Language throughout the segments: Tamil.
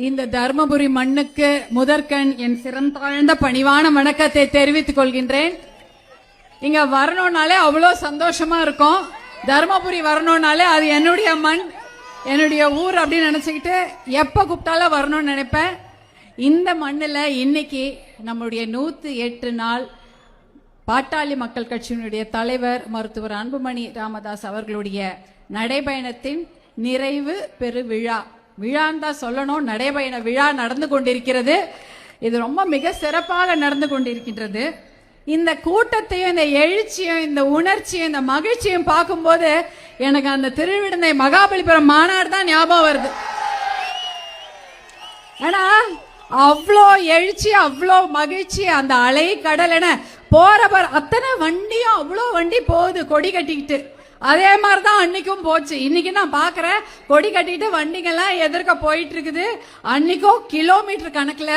இந்த தர்மபுரி மண்ணுக்கு முதற்கண் என் சிறந்தாழ்ந்த பணிவான வணக்கத்தை தெரிவித்துக் கொள்கின்றேன். இங்க வரணும்னாலே அவ்வளோ சந்தோஷமா இருக்கும். தர்மபுரி வரணும்னாலே அது என்னுடைய மண், என்னுடைய ஊர் அப்படின்னு நினைச்சுக்கிட்டு எப்ப கூப்பிட்டாலும் வரணும்னு நினைப்பேன். இந்த மண்ணில் இன்னைக்கு நம்முடைய 108 நாள் பாட்டாளி மக்கள் கட்சியினுடைய தலைவர் மருத்துவர் அன்புமணி ராமதாஸ் அவர்களுடைய நடைபயணத்தின் நிறைவு பெருவிழா, விழான்னு தான் சொல்லணும், நடைபயண விழா நடந்து கொண்டிருக்கிறது. இது ரொம்ப மிக சிறப்பாக நடந்து கொண்டிருக்கின்றது. இந்த கூட்டத்தையும் இந்த எழுச்சியும் இந்த உணர்ச்சியும் இந்த மகிழ்ச்சியும் பார்க்கும்போது எனக்கு அந்த திருவிடந்தை மகாபலிபுரம் மாநாடு தான் ஞாபகம் வருது. ஏன்னா அவ்வளோ எழுச்சி, அவ்வளோ மகிழ்ச்சி, அந்த அலை கடல் என போறவர் அத்தனை வண்டியும் அவ்வளோ வண்டி போகுது கொடி கட்டிக்கிட்டு. அதே மாதிரிதான் அன்னைக்கும் போச்சு. இன்னைக்கு நான் பாக்குறேன் கொடி கட்டிட்டு வண்டிகள்லாம் எதிர்க்க போயிட்டு இருக்குது. அன்னைக்கும் கிலோமீட்டர் கணக்குல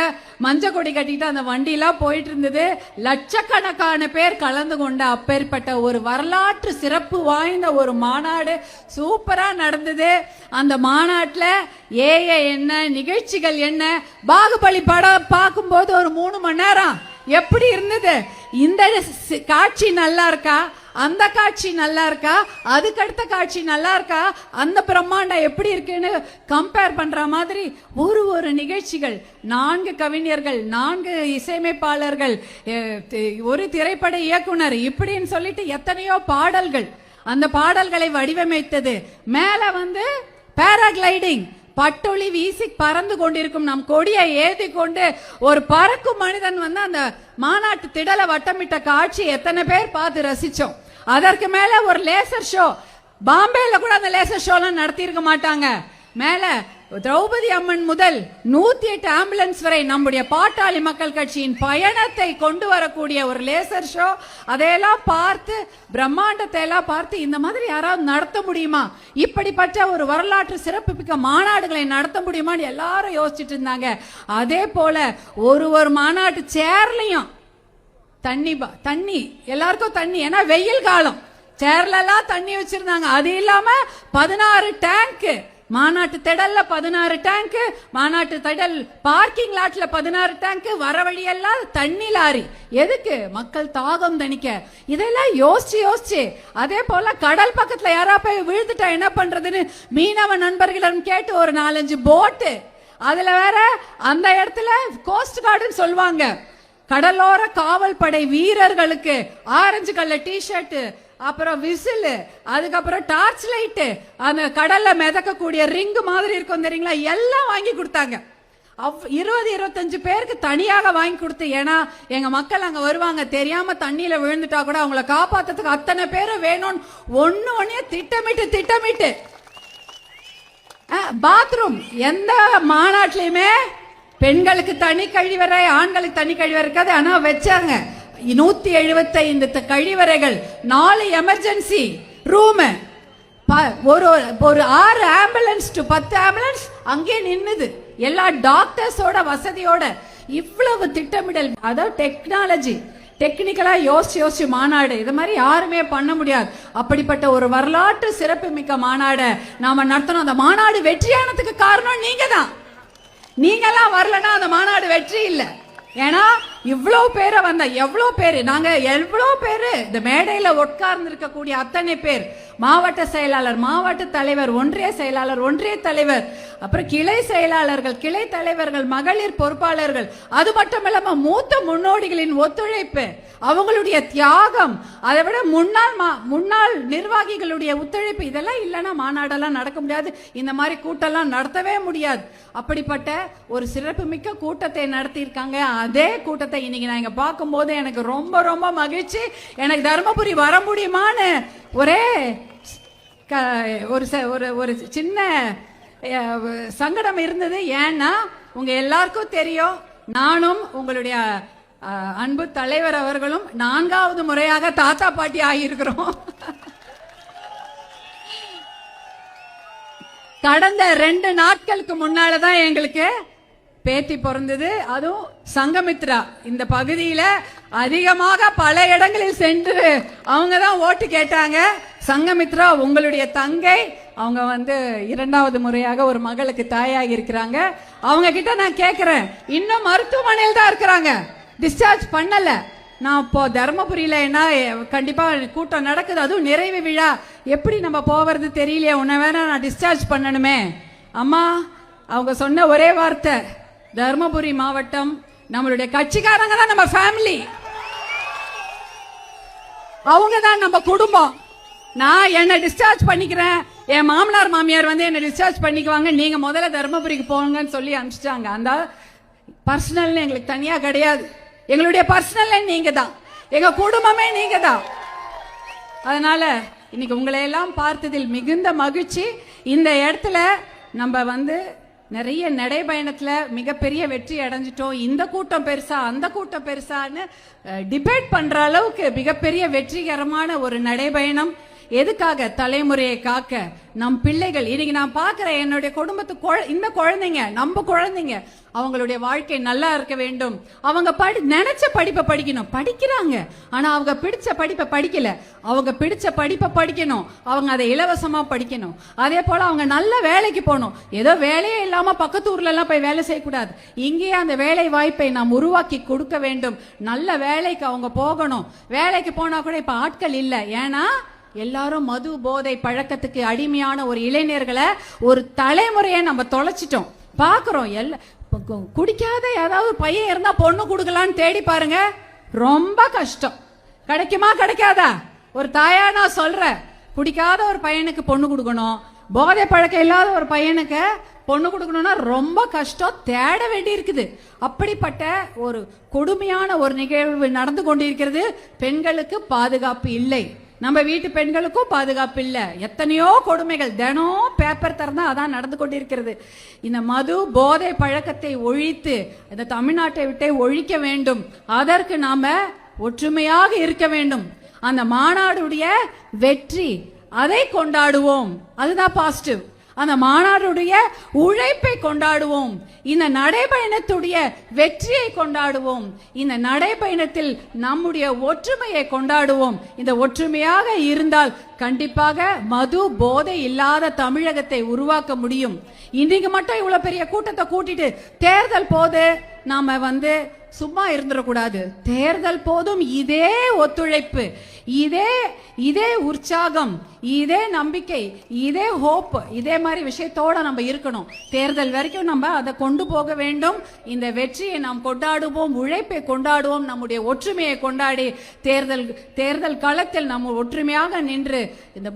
மஞ்ச கொடி கட்டிட்டு அந்த வண்டி எல்லாம் போயிட்டு இருந்தது. லட்சக்கணக்கான பேர் கலந்து கொண்ட அப்பேற்பட்ட ஒரு வரலாற்று சிறப்பு வாய்ந்த ஒரு மாநாடு சூப்பரா நடந்தது. அந்த மாநாட்டுல என்ன நிகழ்ச்சிகள் என்ன, பாகுபலி படம் பார்க்கும்போது ஒரு 3 மணி நேரம் எப்படி இருந்தது. இந்த காட்சி நல்லா இருக்கா, அந்த காட்சி நல்லா இருக்கா, அதுக்கடுத்த காட்சி நல்லா இருக்கா, அந்த பிரம்மாண்டம் எப்படி இருக்குன்னு கம்பேர் பண்ற மாதிரி ஒரு நிகழ்ச்சிகள், 4 கவிஞர்கள், 4 இசையமைப்பாளர்கள், ஒரு திரைப்பட இயக்குனர், இப்படின்னு சொல்லிட்டு எத்தனையோ பாடல்கள், அந்த பாடல்களை வடிவமைத்தது. மேல வந்து பேராகிளைடிங், பட்டொளி வீசி பறந்து கொண்டிருக்கும் நம் கொடியை ஏதி கொண்டு ஒரு பறக்கும் மனிதன் வந்து அந்த மாநாட்டு திடலை வட்டமிட்ட காட்சி எத்தனை பேர் பார்த்து ரசிச்சோம். அதற்கு மேல ஒரு லேசர் ஷோ, பாம்பேல கூட அந்த லேசர் ஷோ எல்லாம் நடத்தி இருக்க மாட்டாங்க. மேல திரௌபதி அம்மன் முதல் 108 ஆம்புலன்ஸ் வரை நம்முடைய பாட்டாளி மக்கள் கட்சியின் பயணத்தை கொண்டு வரக்கூடிய ஒரு லேசர் ஷோ, அதையெல்லாம் பார்த்து பிரம்மாண்டத்தை எல்லாம் பார்த்து இந்த மாதிரி யாராவது நடத்த முடியுமா, இப்படிப்பட்ட ஒரு வரலாற்று சிறப்புமிக்க மாநாடுகளை நடத்த முடியுமான்னு எல்லாரும் யோசிச்சுட்டு இருந்தாங்க. அதே போல ஒரு மாநாட்டு சேர்லையும் தண்ணி எல்லாருக்கும் தண்ணி, ஏன்னா வெயில் காலம், சேர்ல எல்லாம் தண்ணி வச்சிருந்தாங்க. அது இல்லாம 16 டேங்க், மாநாட்டு திடல்ல 16 டேங்க், மாநாட்டு திடல் பார்க்கிங் லாட்ல 16 டேங்க், வர வழியெல்லாம் தண்ணி லாரி. எதுக்கு? மக்கள் தாகம் தணிக்க. இதெல்லாம் யோசிச்சு அதே போல கடல் பக்கத்துல யாரா போய் விழுந்துட்டா என்ன பண்றதுன்னு மீனவ நண்பர்களிடம் கேட்டு ஒரு 4-5 போட்டு, அதுல வேற அந்த இடத்துல கோஸ்ட் கார்டுன்னு சொல்லுவாங்க, கடலோர காவல் படை வீரர்களுக்கு ஆரஞ்சு கலர் டிஷர்ட், அப்புறம் விசில், அதுக்கப்புறம் டார்ச் லைட், அந்த கடல்ல மிதக்கக்கூடிய ரிங் மாதிரி இருக்கும் தெரியுங்களா, எல்லாம் வாங்கி கொடுத்தாங்க. 20-25 பேருக்கு தனியாக வாங்கி கொடுத்து, ஏன்னா எங்க மக்கள் அங்க வருவாங்க, தெரியாம தண்ணியில விழுந்துட்டா கூட அவங்கள காப்பாத்துறதுக்கு அத்தனை பேரும் வேணும்னு ஒண்ணு திட்டமிட்டு பாத்ரூம் எந்த மாநாட்டிலுமே பெண்களுக்கு தனி கழிவறை, ஆண்களுக்கு தனி கழிவறை இருக்காது. ஆனா வச்சாங்க 175 கழிவறைகள், 4 எமர்ஜென்சி ரூம், ஒரு 6 ஆம்புலன்ஸ் டு 10 ஆம்புலன்ஸ் அங்கே நின்னுது, எல்லா டாக்டர்ஸோட வசதியோட. இவ்வளவு திட்டமிடல், அதாவது டெக்னாலஜி, டெக்னிக்கலா யோசிச்சு மாநாடு இது மாதிரி யாருமே பண்ண முடியாது. அப்படிப்பட்ட ஒரு வரலாற்று சிறப்பு மிக்க மாநாடு நாம நடத்தணும். அந்த மாநாடு வெற்றியானதுக்கு காரணம் நீங்க தான். நீங்கெல்லாம் வரலன்னா அந்த மாநாடு வெற்றி இல்லை. ஏன்னா இவ்வளவு பேரை வந்த, எவ்வளவு பேரு, நாங்க எவ்வளவு பேரு இந்த மேடையில உட்கார்ந்து இருக்கக்கூடிய அத்தனை பேர், மாவட்ட செயலாளர், மாவட்ட தலைவர், ஒன்றிய செயலாளர், ஒன்றிய தலைவர், அப்புறம் கிளை செயலாளர்கள், கிளை தலைவர்கள், மகளிர் பொறுப்பாளர்கள், அது மட்டும் இல்லாம மூத்த முன்னோடிகளின் ஒத்துழைப்பு, அவங்களுடைய தியாகம், அதை விட முன்னாள் நிர்வாகிகளுடைய ஒத்துழைப்பு, இதெல்லாம் இல்லைன்னா மாநாடெல்லாம் நடக்க முடியாது. இந்த மாதிரி கூட்டம்லாம் நடத்தவே முடியாது. அப்படிப்பட்ட ஒரு சிறப்பு மிக்க கூட்டத்தை நடத்தியிருக்காங்க. அதே கூட்டத்தை இன்னைக்கு நான் இங்க பார்க்கும்போது எனக்கு ரொம்ப மகிழ்ச்சி. எனக்கு தர்மபுரி வர முடியுமான்னு ஒரே ஒரு சின்ன சங்கடம் இருந்தது. ஏன்னா உங்க எல்லாருக்கும் தெரியும், நானும் உங்களுடைய அன்பு தலைவர் அவர்களும் 4வது முறையாக தாத்தா பாட்டி ஆகியிருக்கிறோம். கடந்த 2 நாட்களுக்கு முன்னாலதான் எங்களுக்கு பேத்தி பிறந்தது. அதுவும் சங்கமித்ரா இந்த பகுதியில அதிகமாக பல இடங்களில் சென்று அவங்க தான் ஓட்டு கேட்டாங்க. சங்கமித்ரா உங்களுடைய தங்கை, அவங்க வந்து 2வது முறையாக ஒரு மகளுக்கு தாயாகி இருக்கிறாங்க. அவங்க கிட்ட நான் கேட்கிறேன், இன்னும் மருத்துவமனையில் தான் இருக்கிறாங்க, டிஸ்சார்ஜ் பண்ணல. நான் இப்போ தர்மபுரியில என்ன கண்டிப்பா கூட்டம் நடக்குது, அதுவும் நிறைவு விழா, எப்படி நம்ம போவது தெரியலையே, உன்னை வேணா நான் டிஸ்சார்ஜ் பண்ணணுமே. அம்மா அவங்க சொன்ன ஒரே வார்த்தை, தர்மபுரி மாவட்டம் நம்மளுடைய கட்சிக்காரங்க தான் நம்ம ஃபேமிலி, அவங்க தான் நம்ம குடும்பம். நான் என்ன டிஸ்சார்ஜ் பண்ணிக்கிறேன், என் மாமனார் மாமியார் வந்து என்ன டிஸ்சார்ஜ் பண்ணிக்குவாங்க, நீங்க முதல்ல தர்மபுரிக்கு போங்கன்னு சொல்லி அனுப்பிச்சிட்டாங்க. அந்த பர்சனல் எங்களுக்கு தனியா கிடையாது, எங்களுடைய பர்சனல் நீங்க தான், எங்க குடும்பமே நீங்க தான். அதனால இன்னைக்கு உங்களை எல்லாம் பார்த்ததில் மிகுந்த மகிழ்ச்சி. இந்த இடத்துல நம்ம வந்து நிறைய நடைபயணத்துல மிகப்பெரிய வெற்றி அடைஞ்சிட்டோம். இந்த கூட்டம் பெருசா அந்த கூட்டம் பெருசான்னு டிபேட் பண்ற அளவுக்கு மிகப்பெரிய வெற்றிகரமான ஒரு நடைபயணம். எதுக்காக? தலைமுறையை காக்க, நம் பிள்ளைகள். இன்னைக்கு நான் பாக்குறேன் என்னுடைய குடும்பத்து இந்த குழந்தைங்க, நம்ம குழந்தைங்க, அவங்களுடைய வாழ்க்கை நல்லா இருக்க வேண்டும். அவங்க நினைச்ச படிப்பை படிக்கணும், படிக்கிறாங்க. ஆனா அவங்க பிடிச்ச படிப்பை படிக்கல, அவங்க பிடிச்ச படிப்பை படிக்கணும், அவங்க அதை இலவசமா படிக்கணும். அதே போல அவங்க நல்ல வேலைக்கு போகணும். ஏதோ வேலையே இல்லாம பக்கத்து ஊர்ல எல்லாம் போய் வேலை செய்யக்கூடாது, இங்கேயே அந்த வேலை வாய்ப்பை நாம் உருவாக்கி கொடுக்க வேண்டும். நல்ல வேலைக்கு அவங்க போகணும். வேலைக்கு போனா கூட இப்ப ஆட்கள் இல்லை, ஏன்னா எல்லாரும் மது போதை பழக்கத்துக்கு அடிமையான ஒரு இளைஞர்களை, ஒரு தலைமுறையை நம்ம தொலைச்சிட்டோம். பாக்குறோம், குடிக்காத ஏதாவது பையன் இருந்தா பொண்ணு கொடுக்கலான்னு தேடி பாருங்க, ரொம்ப கஷ்டம். கிடைக்குமா கிடைக்காதா? ஒரு தாயா நான் சொல்றேன், குடிக்காத ஒரு பையனுக்கு பொண்ணு கொடுக்கணும், போதை பழக்கம் இல்லாத ஒரு பையனுக்கு பொண்ணு கொடுக்கணும்னா ரொம்ப கஷ்டம், தேட வேண்டி இருக்குது. அப்படிப்பட்ட ஒரு கொடுமையான ஒரு நிகழ்வு நடந்து கொண்டிருக்கிறது. பெண்களுக்கு பாதுகாப்பு இல்லை, நம்ம வீட்டு பெண்களுக்கும் பாதுகாப்பு இல்லை. எத்தனையோ கொடுமைகள் தினம் பேப்பர் திறந்தா அதான் நடந்து கொண்டிருக்கிறது. இந்த மது போதை பழக்கத்தை ஒழித்து இந்த தமிழ்நாட்டை விட்டே ஒழிக்க வேண்டும். அதற்கு நாம ஒற்றுமையாக இருக்க வேண்டும். அந்த மாநாடுடைய வெற்றி, அதை கொண்டாடுவோம், அதுதான் பாசிட்டிவ். அந்த மாநாடுடைய உழைப்பை கொண்டாடுவோம், இந்த நடைபயணத்துடைய வெற்றியை கொண்டாடுவோம், இந்த நடைபயணத்தில் நம்முடைய ஒற்றுமையை கொண்டாடுவோம். இந்த ஒற்றுமையாக இருந்தால் கண்டிப்பாக மது போதை இல்லாத தமிழகத்தை உருவாக்க முடியும். இன்னைக்கு மட்டும் இவ்வளவு பெரிய கூட்டத்தை கூட்டிட்டு தேர்தல் போது நாம வந்து சும்மா இருந்துடக்கூடாது. தேர்தல் போதும் இதே ஒத்துழைப்பு, இதே உற்சாகம், இதே நம்பிக்கை, இதே ஹோப், இதே மாதிரி விஷயத்தோட நம்ம இருக்கணும். தேர்தல் வரைக்கும் நம்ம அதை கொண்டு போக வேண்டும். இந்த வெற்றியை நாம் கொண்டாடுவோம், உழைப்பை கொண்டாடுவோம், நம்முடைய ஒற்றுமையை கொண்டாடி தேர்தல் களத்தில் நம்ம ஒற்றுமையாக நின்று இந்த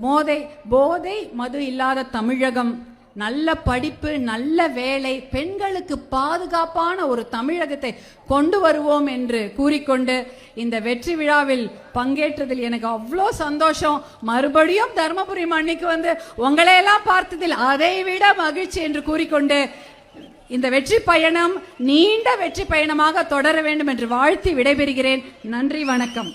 போதை மது இல்லாத தமிழகம், நல்ல படிப்பு, நல்ல வேலை, பெண்களுக்கு பாதுகாப்பான ஒரு தமிழகத்தை கொண்டு வருவோம் என்று கூறிக்கொண்டு இந்த வெற்றி விழாவில் பங்கேற்றதில் எனக்கு அவ்வளோ சந்தோஷம். மறுபடியும் தர்மபுரி மண்ணிக்கு வந்து உங்களையெல்லாம் பார்த்ததில் அதை விட மகிழ்ச்சி என்று கூறிக்கொண்டு இந்த வெற்றி பயணம் நீண்ட வெற்றி பயணமாக தொடர வேண்டும் என்று வாழ்த்தி விடைபெறுகிறேன். நன்றி, வணக்கம்.